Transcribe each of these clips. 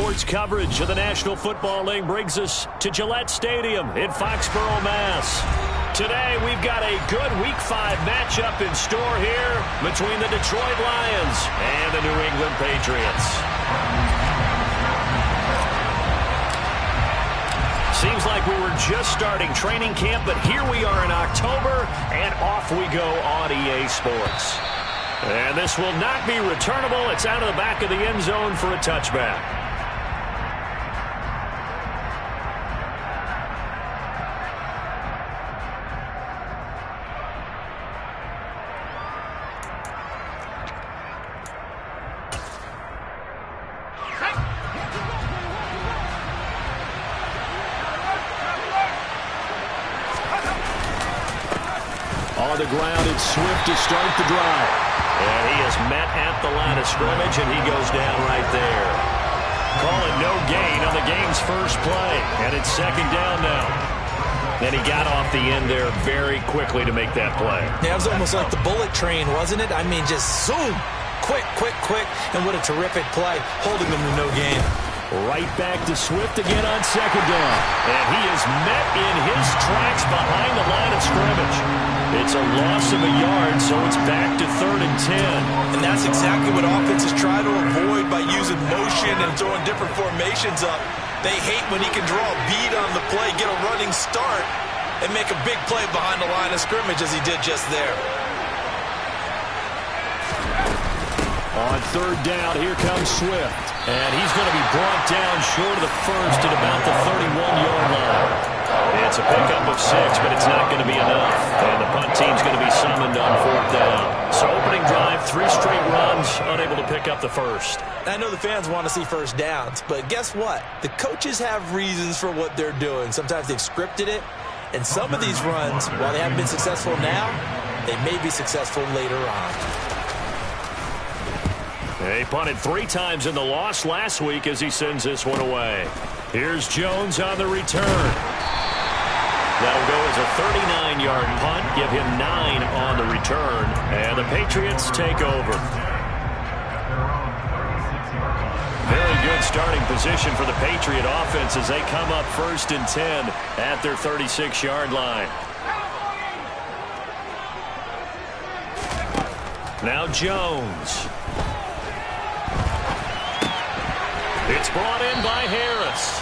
Sports coverage of the National Football League brings us to Gillette Stadium in Foxborough, Mass. Today, we've got a good Week 5 matchup in store here between the Detroit Lions and the New England Patriots. Seems like we were just starting training camp, but here we are in October, and off we go on EA Sports. And this will not be returnable. It's out of the back of the end zone for a touchback. On the ground, it's Swift to start the drive. And he is met at the line of scrimmage, and he goes down right there. Call it no gain on the game's first play. And it's second down now. And he got off the end there very quickly to make that play. Yeah, it was almost like the bullet train, wasn't it? I mean, just zoom. Quick, quick, quick. And what a terrific play, holding them to no gain. Right back to Swift again on second down. And he is met in his tracks behind the line of scrimmage. It's a loss of a yard, so it's back to 3rd and 10. And that's exactly what offenses try to avoid by using motion and throwing different formations up. They hate when he can draw a bead on the play, get a running start, and make a big play behind the line of scrimmage as he did just there. On 3rd down, here comes Swift. And he's going to be brought down short of the first at about the 31-yard line. It's a pickup of 6, but it's not going to be enough. And the punt team's going to be summoned on 4th down. So opening drive, 3 straight runs, unable to pick up the first. I know the fans want to see first downs, but guess what? The coaches have reasons for what they're doing. Sometimes they've scripted it, and some of these runs, while they haven't been successful now, they may be successful later on. He punted 3 times in the loss last week as he sends this one away. Here's Jones on the return. That'll go as a 39-yard punt, give him 9 on the return, and the Patriots take over. Very good starting position for the Patriot offense as they come up 1st and 10 at their 36-yard line. Now Jones. It's brought in by Harris.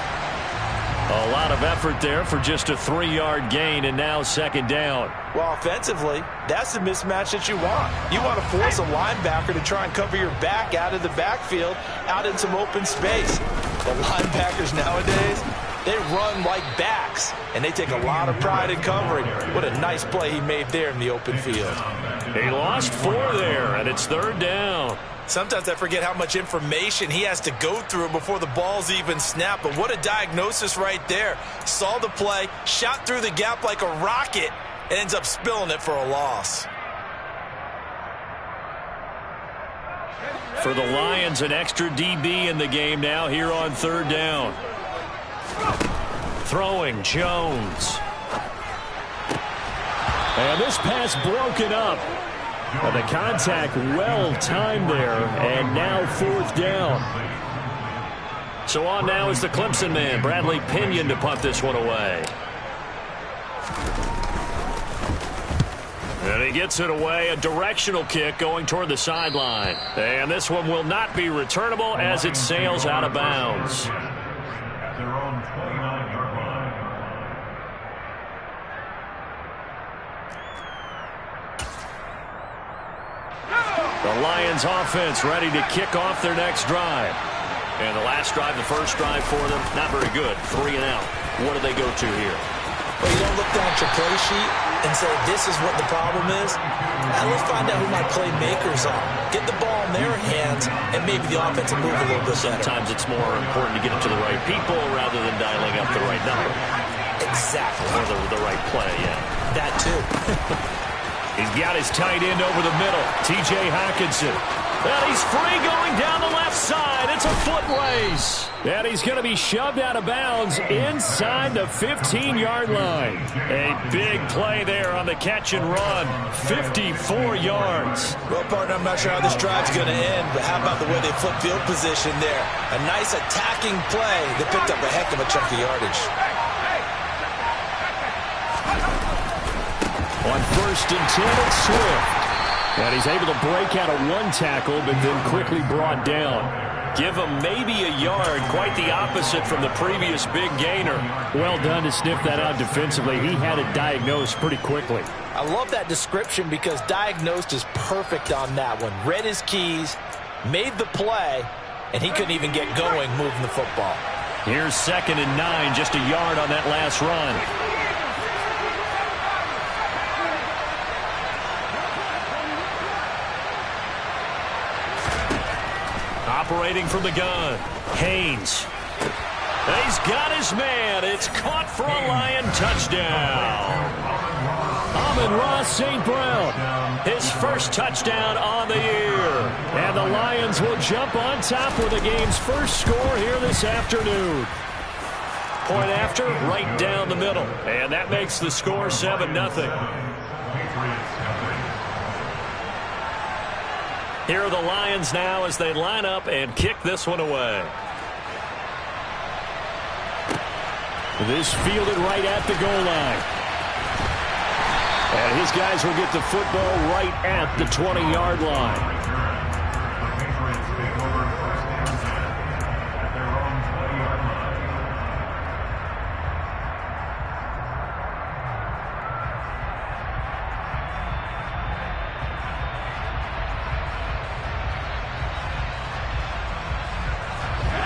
A lot of effort there for just a 3-yard gain, and now 2nd down. Well, offensively, that's the mismatch that you want. You want to force a linebacker to try and cover your back out of the backfield, out in some open space. The linebackers nowadays, they run like backs, and they take a lot of pride in covering. What a nice play he made there in the open field. He lost 4 there, and it's 3rd down. Sometimes I forget how much information he has to go through before the ball's even snapped. But what a diagnosis right there. Saw the play, shot through the gap like a rocket, and ends up spilling it for a loss. For the Lions, an extra DB in the game now here on 3rd down. Throwing Jones. And this pass broken up. The contact well-timed there, and now 4th down. So on now is the Clemson man, Bradley Pinion, to punt this one away. And he gets it away, a directional kick going toward the sideline. And this one will not be returnable as it sails out of bounds. The Lions offense ready to kick off their next drive. And the last drive, the first drive for them, not very good. 3 and out. What do they go to here? Well, you don't look down at your play sheet and say, this is what the problem is. Now let's find out who my playmakers are. Get the ball in their hands, and maybe the offense will move a little bit better. Sometimes it's more important to get it to the right people rather than dialing up the right number. Exactly. Or the right play, yeah. That too. He's got his tight end over the middle, T.J. Hockenson. And he's free going down the left side. It's a foot race. And he's going to be shoved out of bounds inside the 15-yard line. A big play there on the catch and run. 54 yards. Well, partner, I'm not sure how this drive's going to end, but how about the way they flip field position there? A nice attacking play that picked up a heck of a chunk of yardage. On 1st and 10, it's Swift. And he's able to break out of one tackle, but then quickly brought down. Give him maybe a yard, quite the opposite from the previous big gainer. Well done to sniff that out defensively. He had it diagnosed pretty quickly. I love that description because diagnosed is perfect on that one. Read his keys, made the play, and he couldn't even get going moving the football. Here's 2nd and 9, just a yard on that last run. Operating from the gun, Haynes. He's got his man. It's caught for a Lion touchdown. Amon-Ra St. Brown, his first touchdown on the year. And the Lions will jump on top with the game's first score here this afternoon. Point after, right down the middle. And that makes the score 7-0. Here are the Lions now as they line up and kick this one away. This fielded right at the goal line. And his guys will get the football right at the 20-yard line.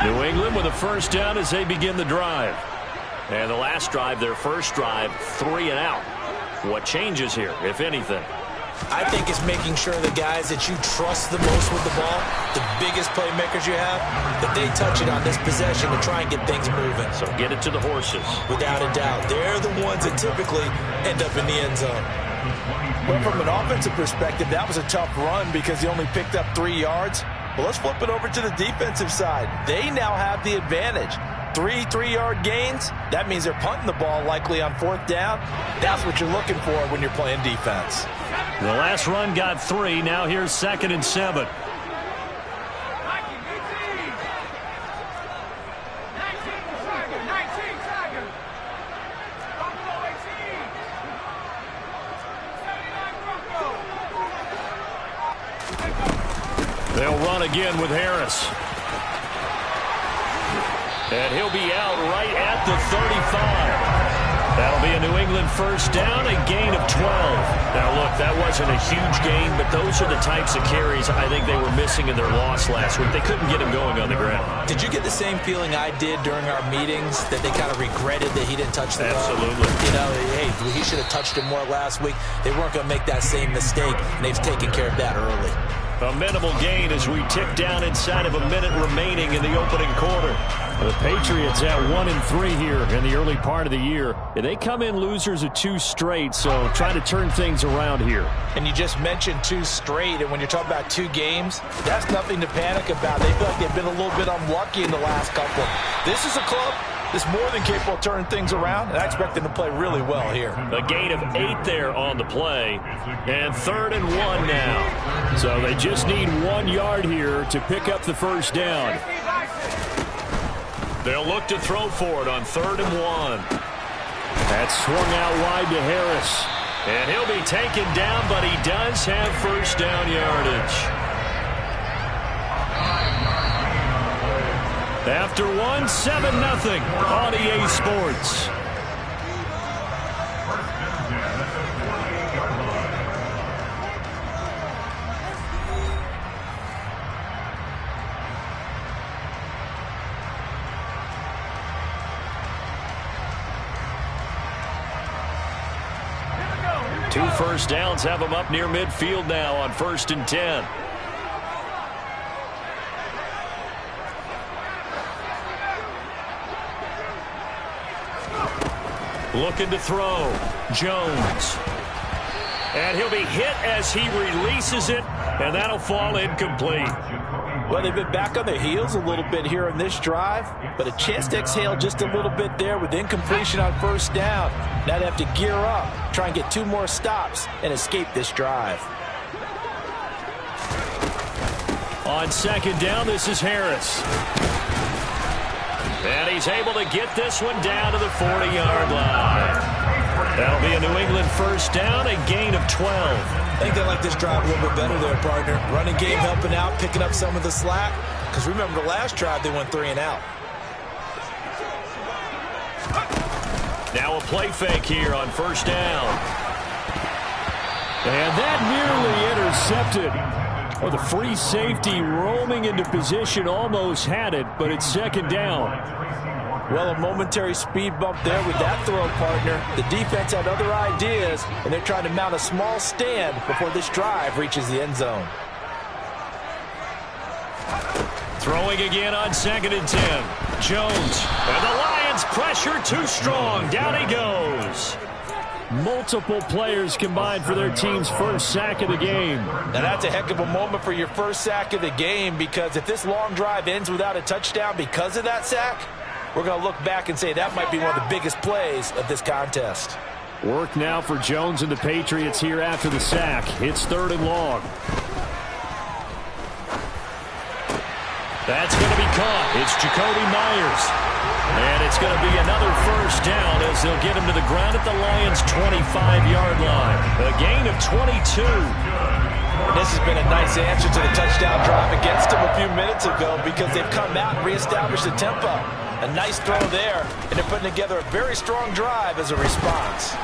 New England with a first down as they begin the drive. And the last drive, their first drive, 3 and out. What changes here, if anything? I think it's making sure the guys that you trust the most with the ball, the biggest playmakers you have, that they touch it on this possession to try and get things moving. So get it to the horses. Without a doubt. They're the ones that typically end up in the end zone. Well, from an offensive perspective, that was a tough run because he only picked up 3 yards. Well, let's flip it over to the defensive side. They now have the advantage. 3 3-yard gains, that means they're punting the ball likely on 4th down. That's what you're looking for when you're playing defense. The last run got 3. Now here's 2nd and 7. They'll run again with Harris. And he'll be out right at the 35. That'll be a New England first down, a gain of 12. Now, look, that wasn't a huge gain, but those are the types of carries I think they were missing in their loss last week. They couldn't get him going on the ground. Did you get the same feeling I did during our meetings, that they kind of regretted that he didn't touch the ball? Absolutely. You know, hey, he should have touched him more last week. They weren't going to make that same mistake, and they've taken care of that early. A minimal gain as we tick down inside of a minute remaining in the opening quarter. The Patriots at 1-3 here in the early part of the year. And they come in losers of 2 straight, so try to turn things around here. And you just mentioned 2 straight, and when you're talking about 2 games, that's nothing to panic about. They feel like they've been a little bit unlucky in the last couple. This is a club that's more than capable of turning things around, and I expect them to play really well here. A gain of 8 there on the play, and 3rd and 1 now. So they just need 1 yard here to pick up the first down. They'll look to throw for it on 3rd and 1. That's swung out wide to Harris. And he'll be taken down, but he does have first down yardage. After 1, 7-0 on EA Sports. Two first downs have them up near midfield now on 1st and 10. Looking to throw. Jones. And he'll be hit as he releases it, and that'll fall incomplete. Well, they've been back on their heels a little bit here in this drive, but a chance to exhale just a little bit there with incompletion on first down. Now they have to gear up, try and get 2 more stops, and escape this drive. On second down, this is Harris. And he's able to get this one down to the 40-yard line. That'll be a New England first down, a gain of 12. I think they like this drive a little bit better there, partner. Running game helping out, picking up some of the slack. Because remember the last drive, they went 3 and out. Now a play fake here on first down. And that nearly intercepted. Well, the free safety roaming into position almost had it, but it's second down. Well, a momentary speed bump there with that throw, partner. The defense had other ideas, and they're trying to mount a small stand before this drive reaches the end zone. Throwing again on 2nd and 10. Jones. And the Lions pressure too strong. Down he goes. Multiple players combined for their team's first sack of the game. Now that's a heck of a moment for your first sack of the game, because if this long drive ends without a touchdown because of that sack, we're going to look back and say that might be one of the biggest plays of this contest. Work now for Jones and the Patriots here after the sack. It's 3rd and long. That's going to be caught. It's Jacoby Myers. And it's going to be another first down as they'll get him to the ground at the Lions' 25-yard line. A gain of 22. And this has been a nice answer to the touchdown drive against them a few minutes ago, because they've come out and reestablished the tempo. A nice throw there, and they're putting together a very strong drive as a response.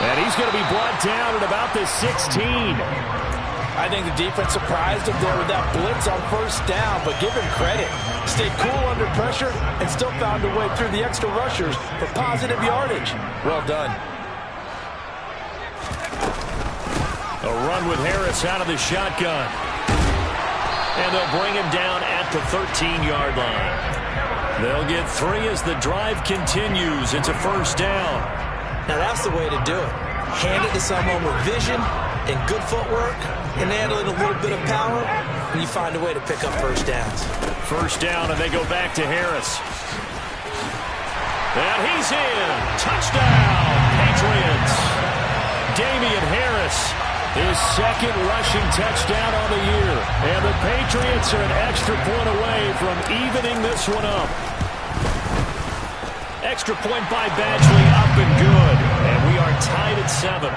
And he's going to be brought down at about the 16. I think the defense surprised him there with that blitz on first down, but give him credit. Stayed cool under pressure and still found a way through the extra rushers for positive yardage. Well done. A run with Harris out of the shotgun. And they'll bring him down at the 13-yard line. They'll get 3 as the drive continues. It's a first down. Now that's the way to do it. Hand it to someone with vision and good footwork, and handle it a little bit of power, and you find a way to pick up first downs. First down, and they go back to Harris. And he's in. Touchdown, Patriots. Damian Harris, his 2nd rushing touchdown on the year. And the Patriots are an extra point away from evening this one up. Extra point by Badgley, up and good. And we are tied at 7.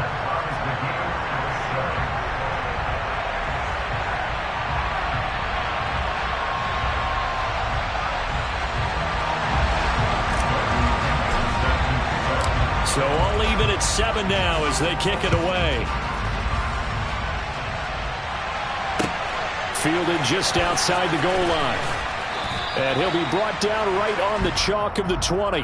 So all even at 7 now as they kick it away. Fielded just outside the goal line. And he'll be brought down right on the chalk of the 20.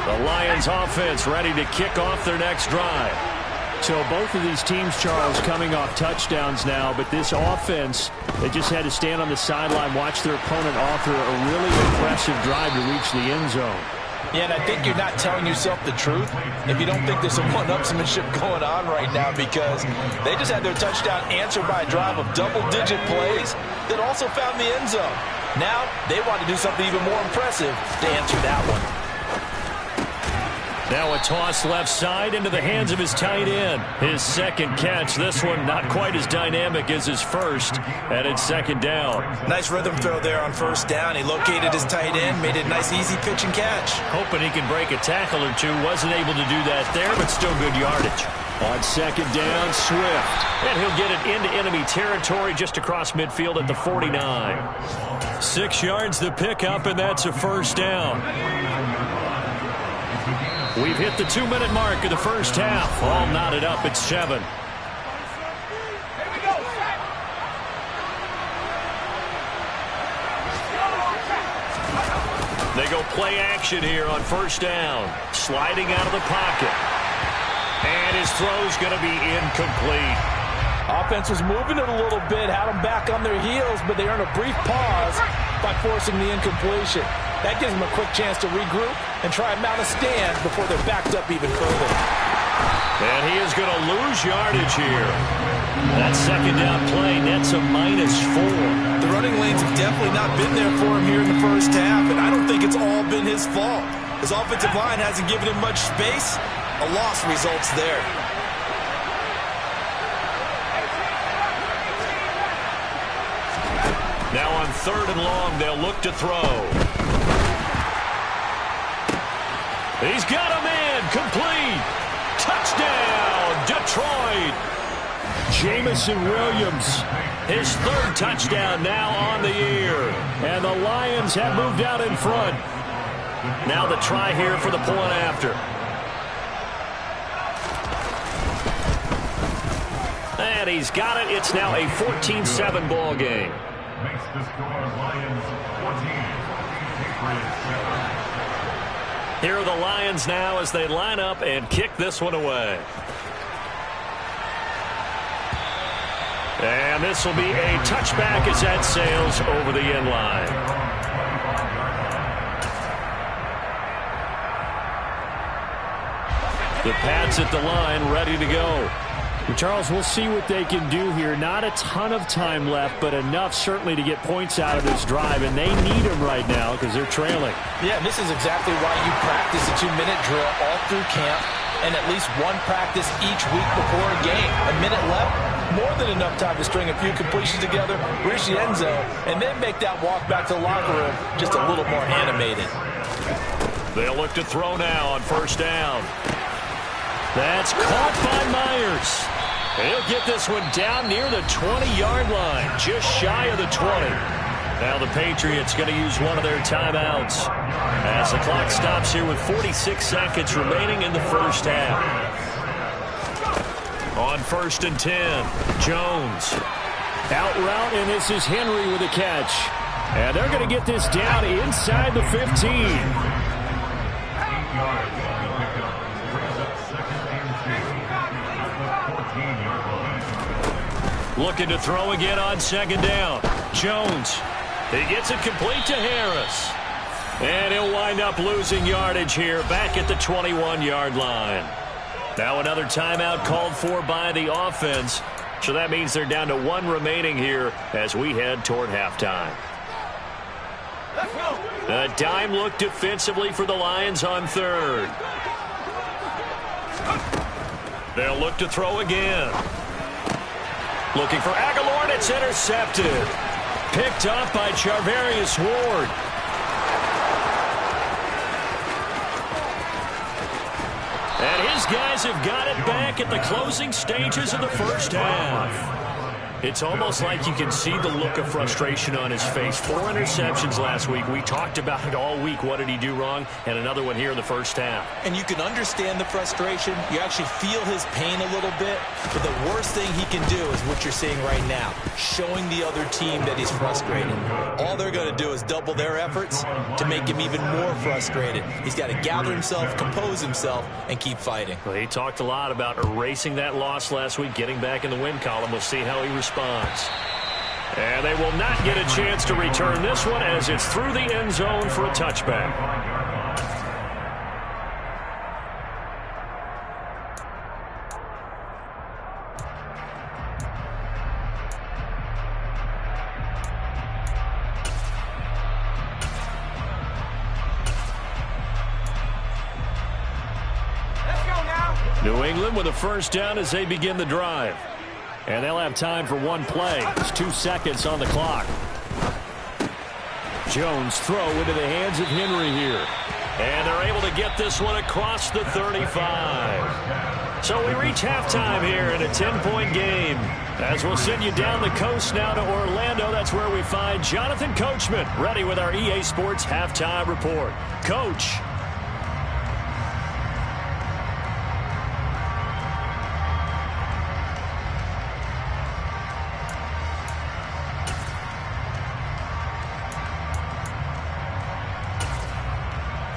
The Lions offense ready to kick off their next drive. So both of these teams, Charles, coming off touchdowns now, but this offense, they just had to stand on the sideline, watch their opponent author a really impressive drive to reach the end zone. Yeah, and I think you're not telling yourself the truth if you don't think there's some one-upsmanship going on right now, because they just had their touchdown answered by a drive of double-digit plays that also found the end zone. Now they want to do something even more impressive to answer that one. Now a toss left side into the hands of his tight end. His 2nd catch. This one not quite as dynamic as his first. And it's 2nd down. Nice rhythm throw there on first down. He located his tight end, made it a nice easy pitch and catch. Hoping he can break a tackle or two. Wasn't able to do that there, but still good yardage. On 2nd down, Swift. And he'll get it into enemy territory just across midfield at the 49. 6 yards the pickup, and that's a first down. We've hit the 2-minute mark of the first half. All knotted up at 7. They go play action here on first down. Sliding out of the pocket. And his throw's going to be incomplete. offense was moving it a little bit, had them back on their heels, but they earned a brief pause by forcing the incompletion. That gives them a quick chance to regroup and try and mount a stand before they're backed up even further. And he is going to lose yardage here. That second down play nets a -4. The running lanes have definitely not been there for him here in the first half, and I don't think it's all been his fault. His offensive line hasn't given him much space. A loss results there. Now on 3rd and long, they'll look to throw. He's got him in. Complete. Touchdown, Detroit. Jamison Williams, his 3rd touchdown now on the year. And the Lions have moved out in front. Now the try here for the point after. And he's got it. It's now a 14-7 ball game. Makes the score Lions 14. Here are the Lions now as they line up and kick this one away. And this will be a touchback as that sails over the end line. The Pats at the line, ready to go. Charles, we'll see what they can do here. Not a ton of time left, but enough certainly to get points out of this drive, and they need them right now because they're trailing. Yeah, and this is exactly why you practice a 2-minute drill all through camp and at least one practice each week before a game. A minute left, more than enough time to string a few completions together, reach the end zone, and then make that walk back to the locker room just a little more animated. They'll look to throw now on 1st down. That's caught by Myers. He'll get this one down near the 20-yard line, just shy of the 20. Now the Patriots going to use one of their timeouts as the clock stops here with 46 seconds remaining in the first half. On 1st and 10, Jones. Out route, and this is Henry with a catch. And they're going to get this down inside the 15. 8 yards. Looking to throw again on 2nd down. Jones. He gets it complete to Harris. And he'll wind up losing yardage here back at the 21-yard line. Now another timeout called for by the offense. So that means they're down to 1 remaining here as we head toward halftime. A dime look defensively for the Lions on 3rd. They'll look to throw again. Looking for Aguilar, and it's intercepted. Picked up by Charvarius Ward. And his guys have got it back at the closing stages of the first half. It's almost like you can see the look of frustration on his face. 4 interceptions last week. We talked about it all week. What did he do wrong? And another one here in the first half. And you can understand the frustration. You actually feel his pain a little bit. But the worst thing he can do is what you're seeing right now, showing the other team that he's frustrated. All they're going to do is double their efforts to make him even more frustrated. He's got to gather himself, compose himself, and keep fighting. Well, he talked a lot about erasing that loss last week, getting back in the win column. We'll see how he responds. And they will not get a chance to return this one as it's through the end zone for a touchback. New England with a 1st down as they begin the drive. And they'll have time for 1 play. It's 2 seconds on the clock. Jones throw into the hands of Henry here. And they're able to get this one across the 35. So we reach halftime here in a 10-point game. As we'll send you down the coast now to Orlando, that's where we find Jonathan Coachman, ready with our EA Sports Halftime Report. Coach.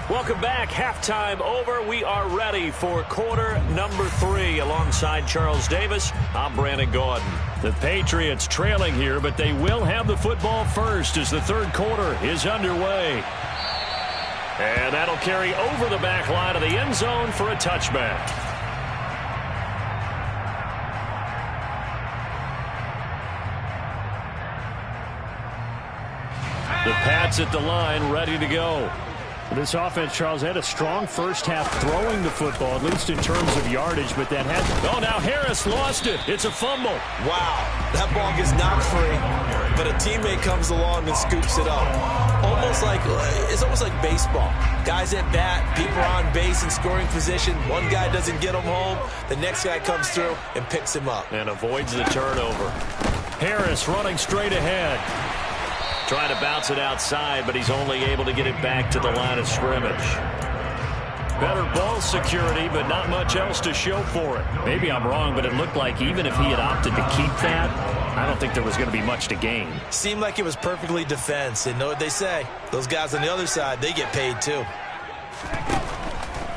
Welcome back. Halftime over. We are ready for quarter number 3. Alongside Charles Davis, I'm Brandon Gaudin. The Patriots trailing here, but they will have the football first as the third quarter is underway. And that'll carry over the back line of the end zone for a touchback. The Pats at the line, ready to go. This offense, Charles, had a strong first half throwing the football, at least in terms of yardage, but that has... Oh, now Harris lost it. It's a fumble. Wow, that ball gets knocked free, but a teammate comes along and scoops it up. It's almost like baseball. Guys at bat, people are on base in scoring position. One guy doesn't get him home. The next guy comes through and picks him up. And avoids the turnover. Harris running straight ahead. Trying to bounce it outside, but he's only able to get it back to the line of scrimmage. Better ball security, but not much else to show for it. Maybe I'm wrong, but it looked like even if he had opted to keep that, I don't think there was going to be much to gain. Seemed like it was perfectly defense. And know what they say? Those guys on the other side, they get paid too.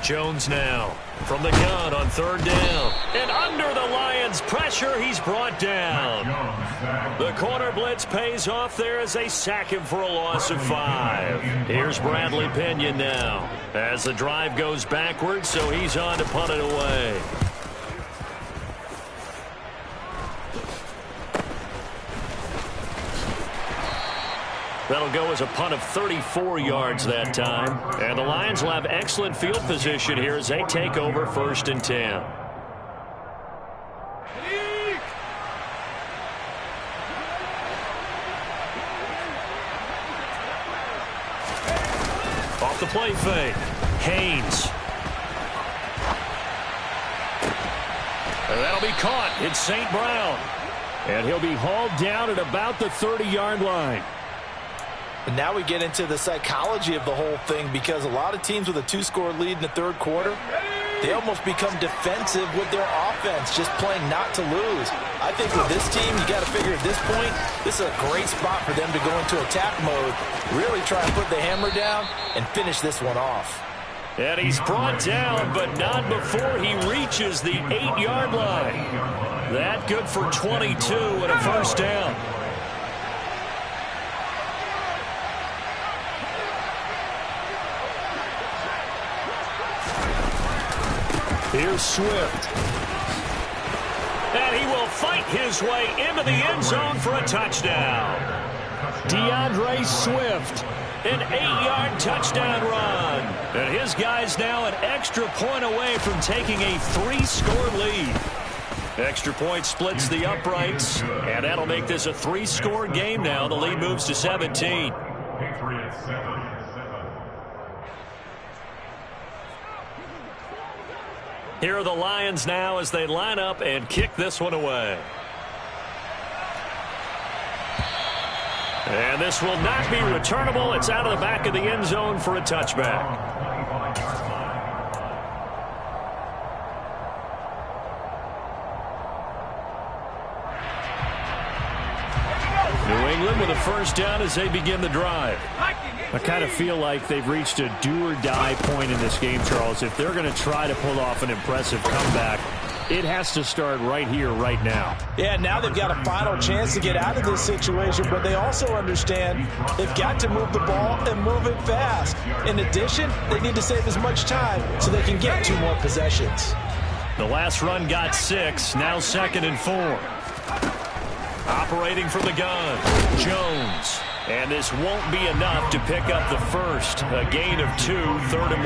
Jones now from the gun on third down. And under the Lions' pressure, he's brought down. The corner blitz pays off there as they sack him for a loss of 5. Here's Bradley Pinion now as the drive goes backwards, so he's on to punt it away. That'll go as a punt of 34 yards that time. And the Lions will have excellent field position here as they take over 1st and 10. Off the play fake. Haynes. And that'll be caught. It's St. Brown. And he'll be hauled down at about the 30-yard line. And now we get into the psychology of the whole thing, because a lot of teams with a 2-score lead in the third quarter, they almost become defensive with their offense, just playing not to lose. I think with this team, you got to figure at this point, this is a great spot for them to go into attack mode, really try and put the hammer down and finish this one off. And he's brought down, but not before he reaches the 8-yard line. That good for 22 and a first down. Here's Swift. And he will fight his way into the end zone for a touchdown. DeAndre Swift, an 8-yard touchdown run. And his guy's now an extra point away from taking a 3-score lead. Extra point splits the uprights, and that'll make this a 3-score game now. The lead moves to 17. Patriots 7. Here are the Lions now as they line up and kick this one away. And this will not be returnable. It's out of the back of the end zone for a touchback. New England with a first down as they begin the drive. I kind of feel like they've reached a do-or-die point in this game, Charles. If they're going to try to pull off an impressive comeback, it has to start right here, right now. Yeah, now they've got a final chance to get out of this situation, but they also understand they've got to move the ball and move it fast. In addition, they need to save as much time so they can get 2 more possessions. The last run got 6, now 2nd and 4. Operating from the gun, Jones. And this won't be enough to pick up the first. A gain of 2, 3rd and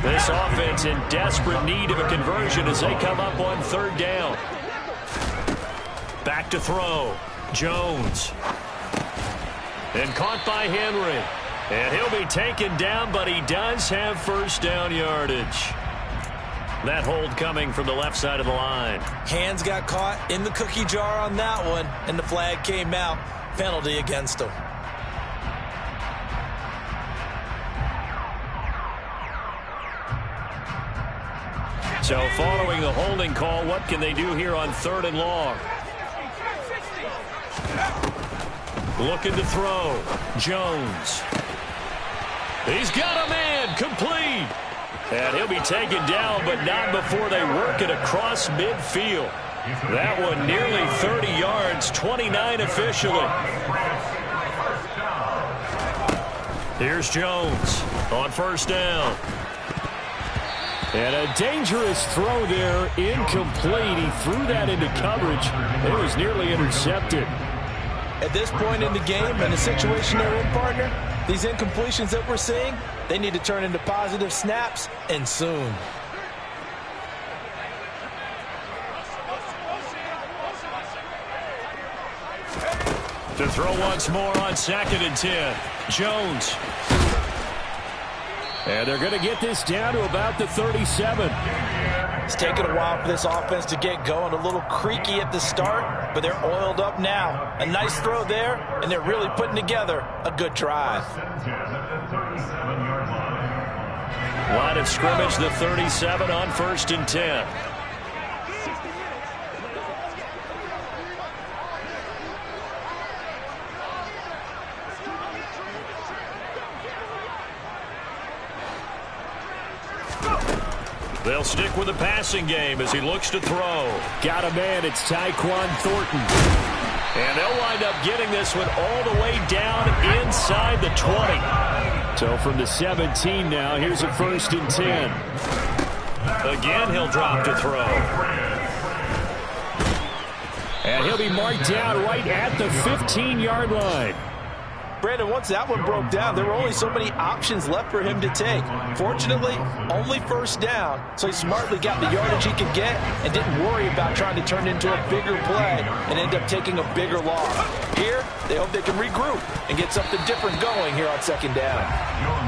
1. This offense in desperate need of a conversion as they come up on 3rd down. Back to throw. Jones. And caught by Henry. And he'll be taken down, but he does have first down yardage. That hold coming from the left side of the line. Hands got caught in the cookie jar on that one, and the flag came out. Penalty against him. So following the holding call, what can they do here on 3rd and long? Looking to throw. Jones. He's got a man, complete. And he'll be taken down, but not before they work it across midfield. That one nearly 30 yards, 29 officially. Here's Jones on first down. And a dangerous throw there, incomplete. He threw that into coverage. It was nearly intercepted. At this point in the game and the situation they're in, partner, these incompletions that we're seeing, they need to turn into positive snaps, and soon. To throw once more on 2nd and 10. Jones. And they're going to get this down to about the 37. It's taken a while for this offense to get going. A little creaky at the start, but they're oiled up now. A nice throw there, and they're really putting together a good drive. Line of scrimmage, the 37 on 1st and 10. They'll stick with the passing game as he looks to throw. Got a man. It's Tyquan Thornton. And they'll wind up getting this one all the way down inside the 20. So from the 17 now, here's a 1st and 10. Again, he'll drop to throw. And he'll be marked down right at the 15-yard line. Brandon, once that one broke down, there were only so many options left for him to take. Fortunately, only 1st down, so he smartly got the yardage he could get and didn't worry about trying to turn it into a bigger play and end up taking a bigger loss. Here, they hope they can regroup and get something different going here on 2nd down.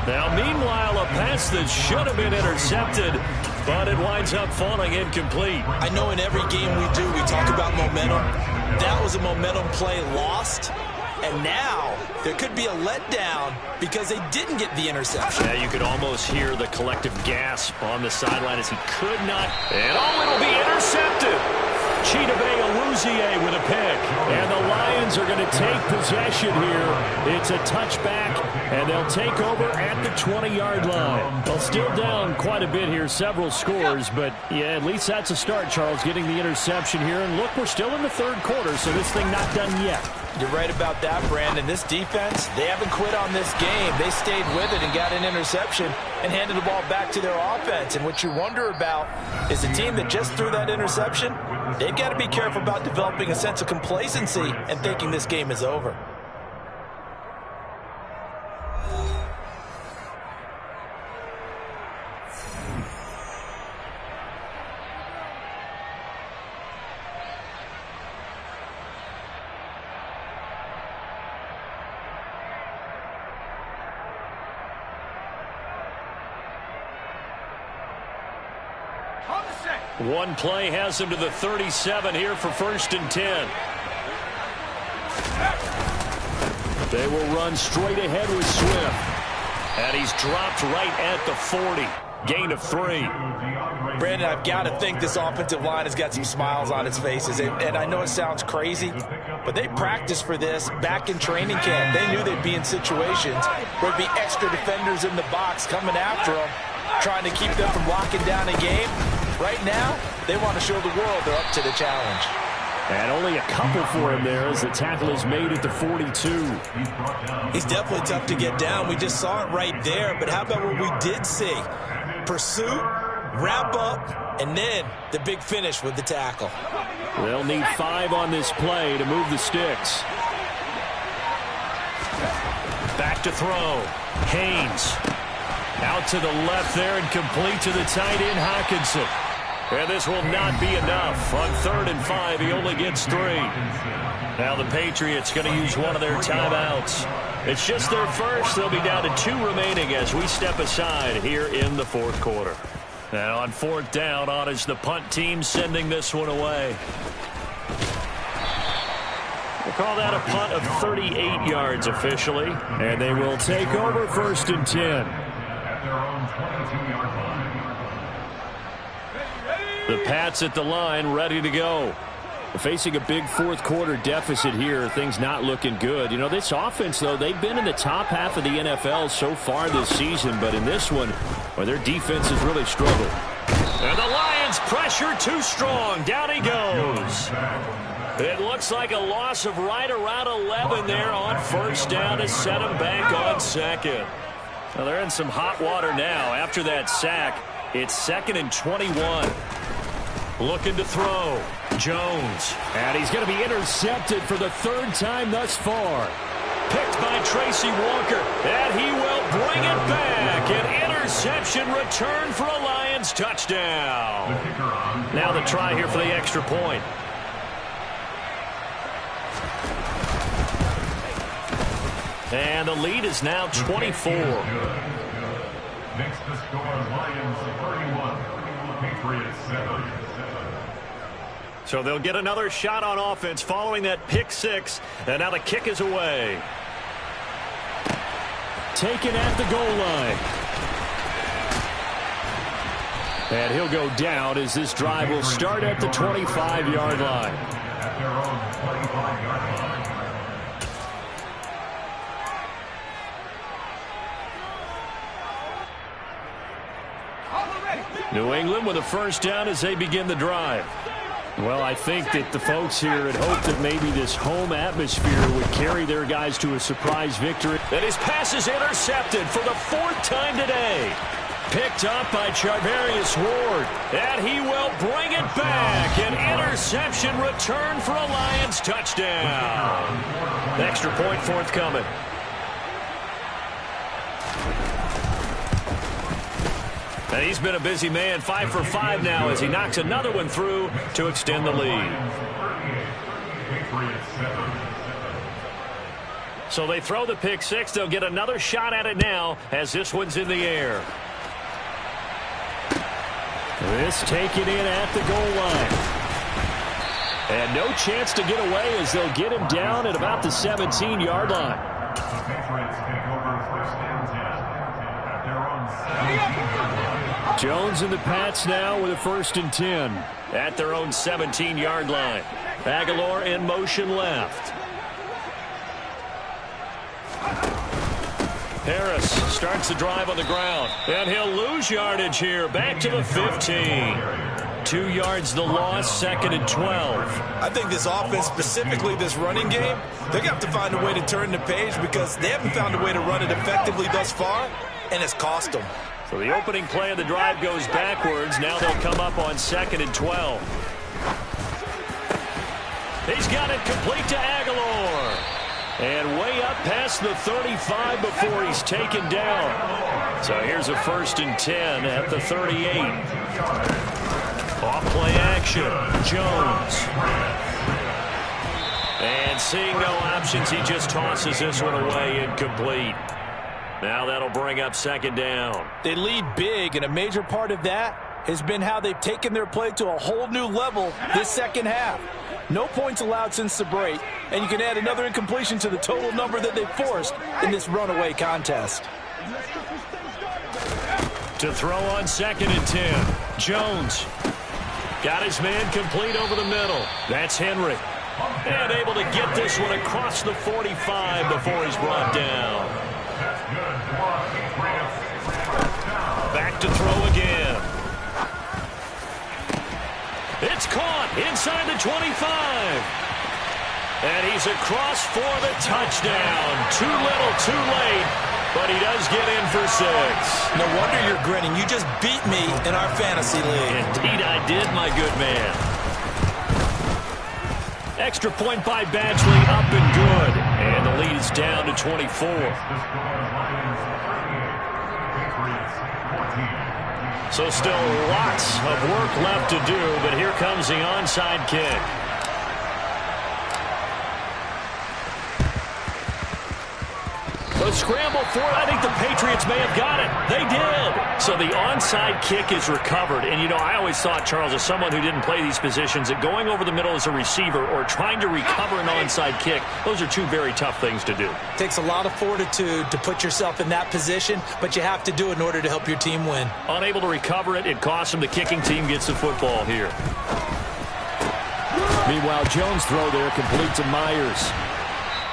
Now, meanwhile, a pass that should have been intercepted, but it winds up falling incomplete. I know in every game we do, we talk about momentum. That was a momentum play lost. And now there could be a letdown because they didn't get the interception. Yeah, you could almost hear the collective gasp on the sideline as he could not. And it'll be intercepted. Chidobe Awuzie with a pick. And the Lions are going to take possession here. It's a touchback, and they'll take over at the 20-yard line. They'll still down quite a bit here, several scores, but yeah, at least that's a start, Charles, getting the interception here. And look, we're still in the 3rd quarter, so this thing not done yet. You're right about that, Brandon. This defense, they haven't quit on this game. They stayed with it and got an interception and handed the ball back to their offense. And what you wonder about is a team that just threw that interception, they've got to be careful about developing a sense of complacency and thinking this game is over. One play has him to the 37 here for 1st and 10. They will run straight ahead with Swift. And he's dropped right at the 40. Gain of 3. Brandon, I've got to think this offensive line has got some smiles on its faces. And I know it sounds crazy, but they practiced for this back in training camp. They knew they'd be in situations where there'd be extra defenders in the box coming after them, trying to keep them from locking down a game. Right now, they want to show the world they're up to the challenge. And only a couple for him there as the tackle is made at the 42. He's definitely tough to get down. We just saw it right there. But how about what we did see? Pursuit, wrap up, and then the big finish with the tackle. They'll need 5 on this play to move the sticks. Back to throw. Haynes. Out to the left there and complete to the tight end, Hockenson. And this will not be enough. On 3rd and 5, he only gets 3. Now the Patriots going to use one of their timeouts. It's just their first. They'll be down to 2 remaining as we step aside here in the 4th quarter. Now on 4th down, on is the punt team sending this one away. We'll call that a punt of 38 yards officially. And they will take over 1st and 10. The Pats at the line, ready to go. Facing a big fourth-quarter deficit here, things not looking good. You know, this offense, though, they've been in the top half of the NFL so far this season, but in this one, well, their defense has really struggled. And the Lions pressure too strong. Down he goes. It looks like a loss of right around 11 there on first down to set him back on second. Well, they're in some hot water now. After that sack, it's 2nd and 21. Looking to throw. Jones. And he's going to be intercepted for the 3rd time thus far. Picked by Tracy Walker. And he will bring it back. An interception return for a Lions touchdown. Now the try here for the extra point. And the lead is now 24. Next to score, Lions 31, Patriots 7. So they'll get another shot on offense following that pick 6. And now the kick is away. Taken at the goal line. And he'll go down as this drive will start at the 25-yard line. At their own 25-yard line. New England with a first down as they begin the drive. Well, I think that the folks here had hoped that maybe this home atmosphere would carry their guys to a surprise victory. And his pass is intercepted for the 4th time today. Picked up by Charvarius Ward. And he will bring it back. An interception return for a Lions touchdown. Extra point forthcoming. And he's been a busy man, 5 for 5 now as he knocks another one through to extend the lead. So they throw the pick 6. They'll get another shot at it now as this one's in the air. This taken in at the goal line. And no chance to get away as they'll get him down at about the 17-yard line. The Patriots take over first and 10 at their own 17-yard line. Jones and the Pats now with a 1st and 10. At their own 17-yard line. Aguilar in motion left. Harris starts the drive on the ground. And he'll lose yardage here. Back to the 15. 2 yards the loss, 2nd and 12. I think this offense, specifically this running game, they're going to have to find a way to turn the page because they haven't found a way to run it effectively thus far, and it's cost them. So the opening play of the drive goes backwards. Now they'll come up on 2nd and 12. He's got it complete to Aguilar. And way up past the 35 before he's taken down. So here's a 1st and 10 at the 38. Off play action. Jones. And seeing no options, he just tosses this one away incomplete. Now that'll bring up 2nd down. They lead big, and a major part of that has been how they've taken their play to a whole new level this second half. No points allowed since the break, and you can add another incompletion to the total number that they forced in this runaway contest. To throw on 2nd and 10. Jones got his man complete over the middle. That's Henry. And able to get this one across the 45 before he's brought down. Back to throw again. It's caught inside the 25. And he's across for the touchdown. Too little, too late. But he does get in for 6. No wonder you're grinning. You just beat me in our fantasy league. Indeed I did, my good man. Extra point by Badgley, up and good. And the lead is down to 24. So still lots of work left to do, but here comes the onside kick. The scramble for it. I think the Patriots may have got it. They did. So the onside kick is recovered. And, you know, I always thought, Charles, as someone who didn't play these positions, that going over the middle as a receiver or trying to recover an onside kick, those are two very tough things to do. It takes a lot of fortitude to put yourself in that position, but you have to do it in order to help your team win. Unable to recover it, it costs them. The kicking team gets the football here. Meanwhile, Jones' throw there complete to Myers.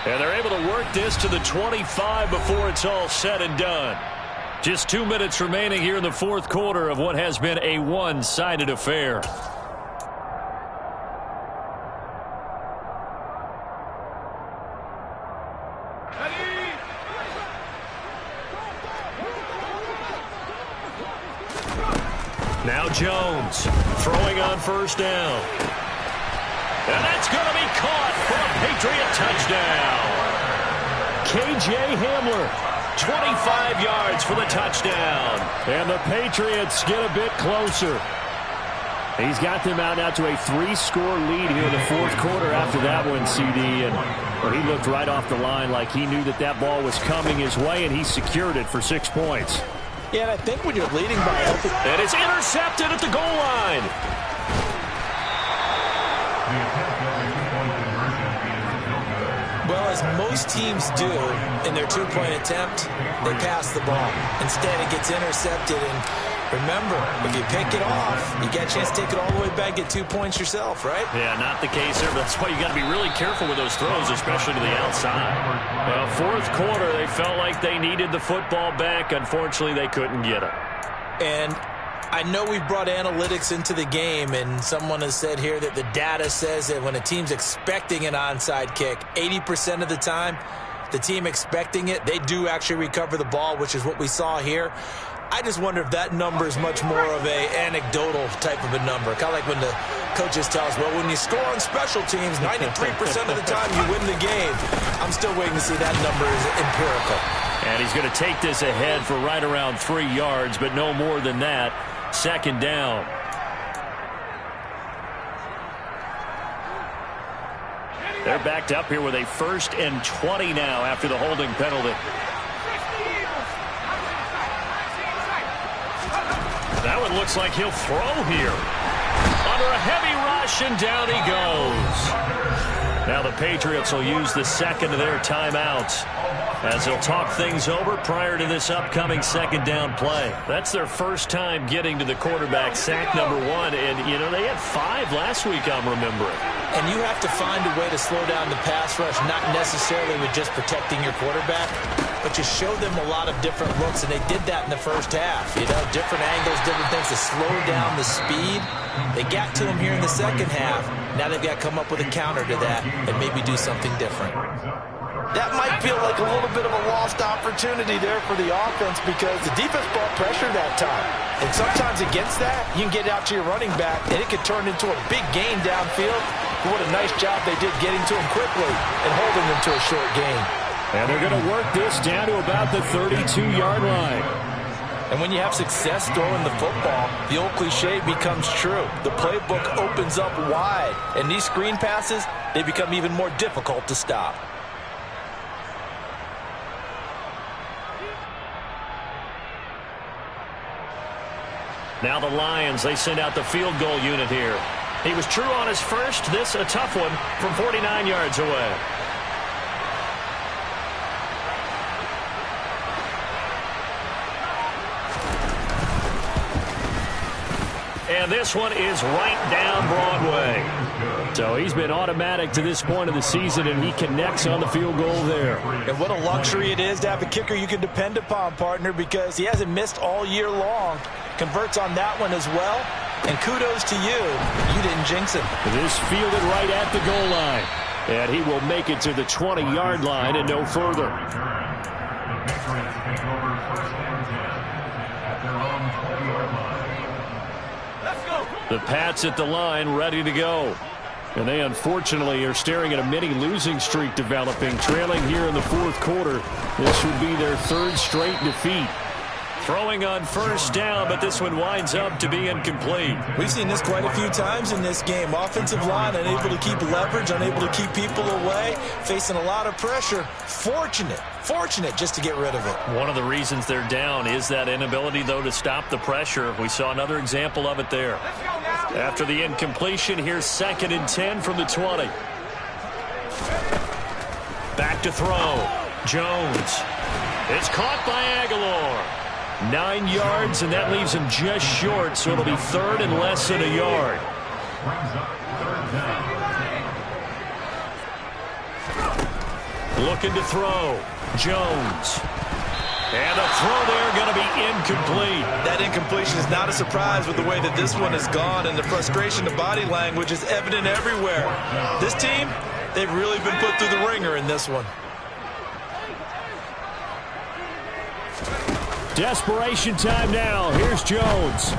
And they're able to work this to the 25 before it's all said and done. Just 2 minutes remaining here in the fourth quarter of what has been a one-sided affair. Now Jones throwing on first down. And that's going to be caught for a Patriot touchdown. K.J. Hamler, 25 yards for the touchdown. And the Patriots get a bit closer. He's got them out now to a 3-score lead here in the fourth quarter after that one, CD. And well, he looked right off the line like he knew that that ball was coming his way, and he secured it for 6 points. Yeah, and I think when you're leading by... And it's intercepted at the goal line. Well, as most teams do in their two-point attempt, they pass the ball. Instead, it gets intercepted. And remember, if you pick it off, you get a chance to take it all the way back, get 2 points yourself, right? Yeah, not the case there. But that's why you got to be really careful with those throws, especially to the outside. Well, fourth quarter, they felt like they needed the football back. Unfortunately, they couldn't get it. And I know we've brought analytics into the game, and someone has said here that the data says that when a team's expecting an onside kick, 80% of the time, the team expecting it, they do actually recover the ball, which is what we saw here. I just wonder if that number is much more of a anecdotal type of a number. Kind of like when the coaches tell us, well, when you score on special teams, 93% of the time you win the game. I'm still waiting to see that number is empirical. And he's going to take this ahead for right around 3 yards, but no more than that. Second down. They're backed up here with a 1st and 20 now after the holding penalty. That one looks like he'll throw here. Under a heavy rush, and down he goes. Now the Patriots will use the second of their timeouts as they'll talk things over prior to this upcoming second down play. That's their first time getting to the quarterback, sack number 1. And, you know, they had 5 last week, I'm remembering. And you have to find a way to slow down the pass rush, not necessarily with just protecting your quarterback, but you show them a lot of different looks, and they did that in the first half. You know, different angles, different things to slow down the speed. They got to him here in the second half. Now they've got to come up with a counter to that and maybe do something different. That might feel like a little bit of a lost opportunity there for the offense because the defense brought pressure that time. And sometimes against that, you can get out to your running back, and it could turn into a big gain downfield. But what a nice job they did getting to him quickly and holding them to a short gain. And they're going to work this down to about the 32-yard line. And when you have success throwing the football, the old cliche becomes true. The playbook opens up wide, and these screen passes, they become even more difficult to stop. Now the Lions, they send out the field goal unit here. He was true on his first. This a tough one from 49 yards away. And this one is right down Broadway. So he's been automatic to this point of the season, and he connects on the field goal there. And what a luxury it is to have a kicker you can depend upon, partner, because he hasn't missed all year long. Converts on that one as well. And kudos to you. You didn't jinx him. This fielded right at the goal line. And he will make it to the 20-yard line and no further. The Patriots take over 1st and 10 at their own 20-yard line. The Pats at the line, ready to go. And they unfortunately are staring at a mini losing streak developing, trailing here in the fourth quarter. This would be their 3rd straight defeat. Throwing on first down, but this one winds up to be incomplete. We've seen this quite a few times in this game. Offensive line unable to keep leverage, unable to keep people away, facing a lot of pressure. Fortunate just to get rid of it. One of the reasons they're down is that inability, though, to stop the pressure. We saw another example of it there. After the incompletion, here's 2nd and 10 from the 20. Back to throw. Jones. It's caught by Aguilar. 9 yards, and that leaves him just short, so it'll be 3rd and less than a yard. Brings up 3rd down. Looking to throw. Jones. And the throw there going to be incomplete. That incompletion is not a surprise with the way that this one has gone, and the frustration of body language is evident everywhere. This team, they've really been put through the ringer in this one. Desperation time now. Here's Jones.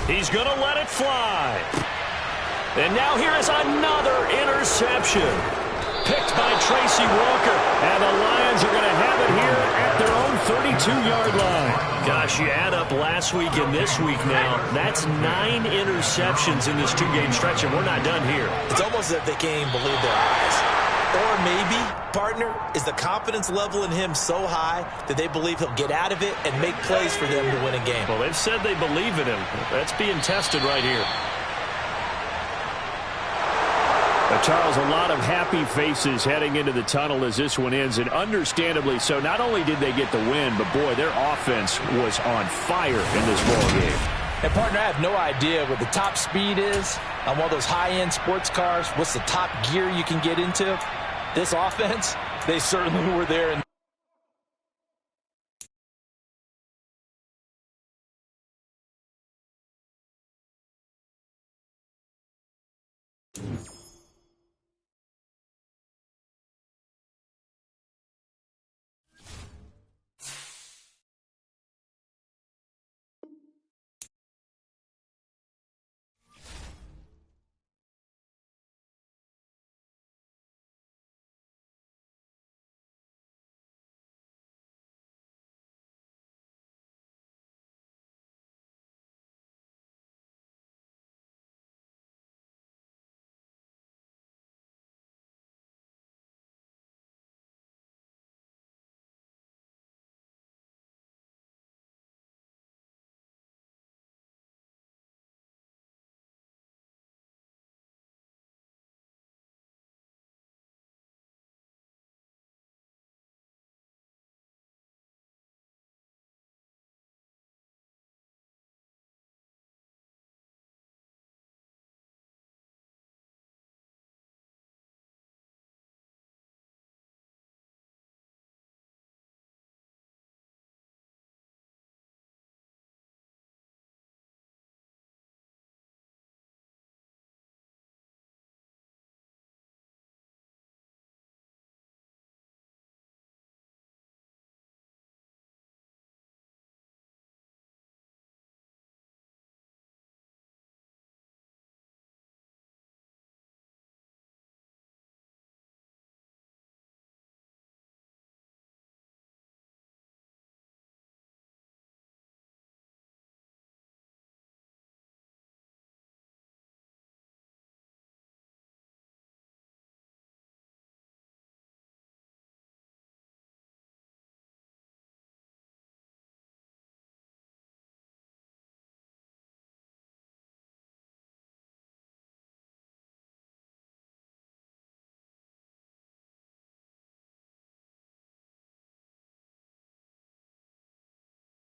He's going to let it fly. And now here is another interception. Picked by Tracy Walker. And the Lions are going to have it here at their own 32-yard line. Gosh, you add up last week and this week now. That's 9 interceptions in this 2-game stretch, and we're not done here. It's almost as if they can't even believe their eyes. Or maybe, partner, is the confidence level in him so high that they believe he'll get out of it and make plays for them to win a game. Well, they've said they believe in him. That's being tested right here. Charles, a lot of happy faces heading into the tunnel as this one ends, and understandably so. Not only did they get the win, but, boy, their offense was on fire in this ball game. And, partner, I have no idea what the top speed is on one of those high-end sports cars. What's the top gear you can get into? This offense, they certainly were there.